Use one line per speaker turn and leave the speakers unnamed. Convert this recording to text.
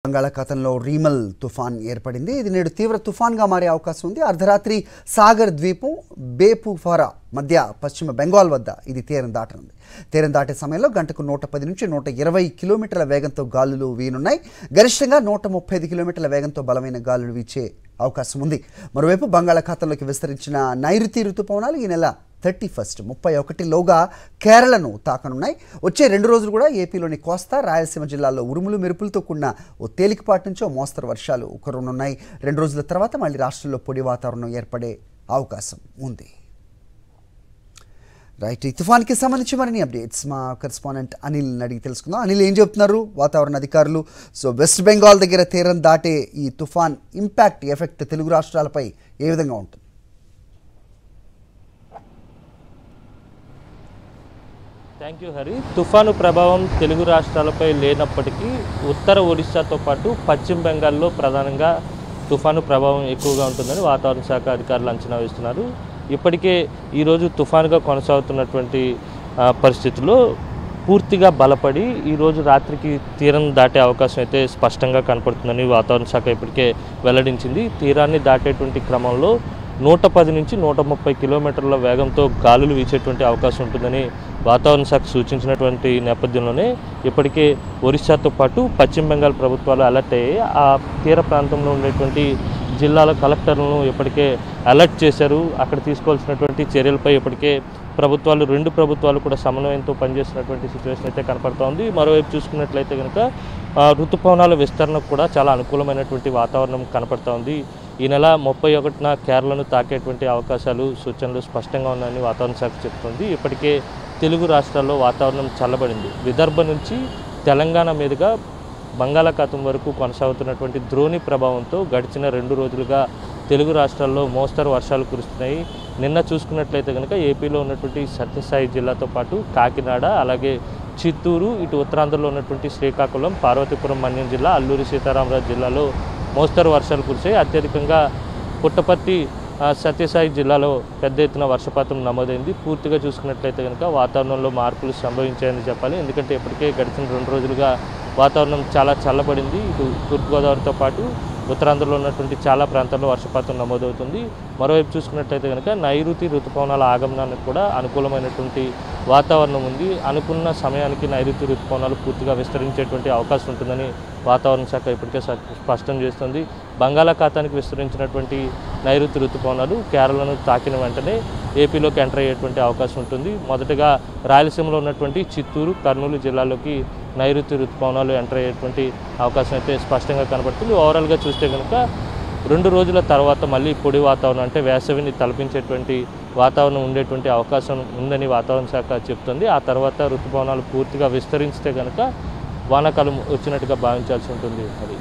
బంగాళాఖాతంలో రీమల్ తుఫాన్ ఏర్పడింది. ఇది నేడు తీవ్ర తుఫాన్గా మారే అవకాశం ఉంది. అర్ధరాత్రి సాగర్ ద్వీపం బేపుఫారా మధ్య పశ్చిమ బెంగాల్ వద్ద ఇది తీరం దాటనుంది. తీరం దాటే సమయంలో గంటకు 110 నుంచి 120 కిలోమీటర్ల వేగంతో గాలులు వీనున్నాయి. గరిష్టంగా 135 కిలోమీటర్ల వేగంతో బలమైన గాలులు వీచే అవకాశం ఉంది. మరోవైపు బంగాళాఖాతంలోకి విస్తరించిన నైరుతి రుతుపవనాలు ఈ నెల 31లోగా కేరళను తాకనున్నాయి. వచ్చే 2 రోజులు కూడా ఏపీలోని కోస్తా రాయలసీమ జిల్లాల్లో ఉరుములు మెరుపులతో కూడిన ఓ తేలికపాటి నుంచి ఓ మోస్తరు వర్షాలు కురవనున్నాయి. 2 రోజుల తర్వాత మళ్ళీ రాష్ట్రంలో పొడి వాతావరణం ఏర్పడే అవకాశం ఉంది. రైట్, ఈ తుఫాన్కి సంబంధించి మరిన్ని అప్డేట్స్ మా కరెస్పాండెంట్ అనిల్ అడిగి తెలుసుకుందాం. అనిల్, ఏం చెప్తున్నారు వాతావరణ అధికారులు? సో వెస్ట్ బెంగాల్ దగ్గర తీరం దాటే ఈ తుఫాన్ ఇంపాక్ట్ ఎఫెక్ట్ తెలుగు రాష్ట్రాలపై ఏ విధంగా ఉంటుంది?
Thank you Hari. తుఫాను ప్రభావం తెలుగు రాష్ట్రాలపై లేనప్పటికీ ఉత్తర ఒడిశాతో పాటు పశ్చిమ బెంగాల్లో ప్రధానంగా తుఫాను ప్రభావం ఎక్కువగా ఉంటుందని వాతావరణ శాఖ అధికారులు అంచనా వేస్తున్నారు. ఇప్పటికే ఈరోజు తుఫానుగా కొనసాగుతున్నటువంటి పరిస్థితుల్లో పూర్తిగా బలపడి ఈరోజు రాత్రికి తీరం దాటే అవకాశం అయితే స్పష్టంగా కనపడుతుందని వాతావరణ శాఖ ఇప్పటికే వెల్లడించింది. తీరాన్ని దాటేటువంటి క్రమంలో 110 నుంచి 130 కిలోమీటర్ల వేగంతో గాలులు వీచేటువంటి అవకాశం ఉంటుందని వాతావరణ శాఖ సూచించినటువంటి నేపథ్యంలోనే ఇప్పటికే ఒరిస్సాతో పాటు పశ్చిమ బెంగాల్ ప్రభుత్వాలు అలర్ట్ అయ్యాయి. ఆ తీర ప్రాంతంలో ఉండేటువంటి జిల్లాల కలెక్టర్లను ఇప్పటికే అలర్ట్ చేశారు. అక్కడ తీసుకోవాల్సినటువంటి చర్యలపై ఇప్పటికే రెండు ప్రభుత్వాలు కూడా సమన్వయంతో పనిచేస్తున్నటువంటి సిచ్యువేషన్ అయితే కనపడుతూ ఉంది. మరోవైపు చూసుకున్నట్లయితే కనుక ఋతుపవనాల విస్తరణకు కూడా చాలా అనుకూలమైనటువంటి వాతావరణం కనపడుతూ ఉంది. ఈ నెల 31న కేరళను తాకేటువంటి అవకాశాలు సూచనలు స్పష్టంగా ఉన్నాయని వాతావరణ శాఖ చెబుతుంది. ఇప్పటికే తెలుగు రాష్ట్రాల్లో వాతావరణం చల్లబడింది. విదర్భ నుంచి తెలంగాణ మీదుగా బంగాళాఖాతం వరకు కొనసాగుతున్నటువంటి ద్రోణి ప్రభావంతో గడిచిన 2 రోజులుగా తెలుగు రాష్ట్రాల్లో మోస్తరు వర్షాలు కురుస్తున్నాయి. నిన్న చూసుకున్నట్లయితే కనుక ఏపీలో ఉన్నటువంటి సత్యసాయి జిల్లాతో పాటు కాకినాడ, అలాగే చిత్తూరు, ఇటు ఉత్తరాంధ్రలో ఉన్నటువంటి శ్రీకాకుళం, పార్వతీపురం మన్యం జిల్లా, అల్లూరి సీతారామరాజు జిల్లాలో మోస్తరు వర్షాలు కురిశాయి. అత్యధికంగా పుట్టపర్తి, సత్యసాయి జిల్లాలో పెద్ద ఎత్తున వర్షపాతం నమోదైంది. పూర్తిగా చూసుకున్నట్లయితే కనుక వాతావరణంలో మార్పులు సంభవించాయని చెప్పాలి. ఎందుకంటే ఇప్పటికే గడిచిన 2 రోజులుగా వాతావరణం చాలా చల్లబడింది. ఇటు తూర్పుగోదావరితో పాటు ఉత్తరాంధ్రలో ఉన్నటువంటి చాలా ప్రాంతాల్లో వర్షపాతం నమోదవుతుంది. మరోవైపు చూసుకున్నట్లయితే కనుక నైరుతి రుతుపవనాల ఆగమనానికి కూడా అనుకూలమైనటువంటి వాతావరణం ఉంది. అనుకున్న సమయానికి నైరుతి రుతుపవనాలు పూర్తిగా విస్తరించేటువంటి అవకాశం ఉంటుందని వాతావరణ శాఖ ఇప్పటికే స్పష్టం చేస్తుంది. బంగాళాఖాతానికి విస్తరించినటువంటి నైరుతి రుతుపవనాలు కేరళను తాకిన వెంటనే ఏపీలోకి ఎంటర్ అయ్యేటువంటి అవకాశం ఉంటుంది. మొదటగా రాయలసీమలో ఉన్నటువంటి చిత్తూరు, కర్నూలు జిల్లాలోకి నైరుతి రుతుపవనాలు ఎంటర్ అయ్యేటువంటి అవకాశం అయితే స్పష్టంగా కనబడుతుంది. ఓవరాల్గా చూస్తే కనుక 2 రోజుల తర్వాత మళ్ళీ పొడి వాతావరణం, అంటే వేసవిని తలపించేటువంటి వాతావరణం ఉండేటువంటి అవకాశం ఉందని వాతావరణ శాఖ చెప్తుంది. ఆ తర్వాత రుతుపవనాలు పూర్తిగా విస్తరించితే కనుక వానాకాలం వచ్చినట్టుగా భావించాల్సి ఉంటుంది. అది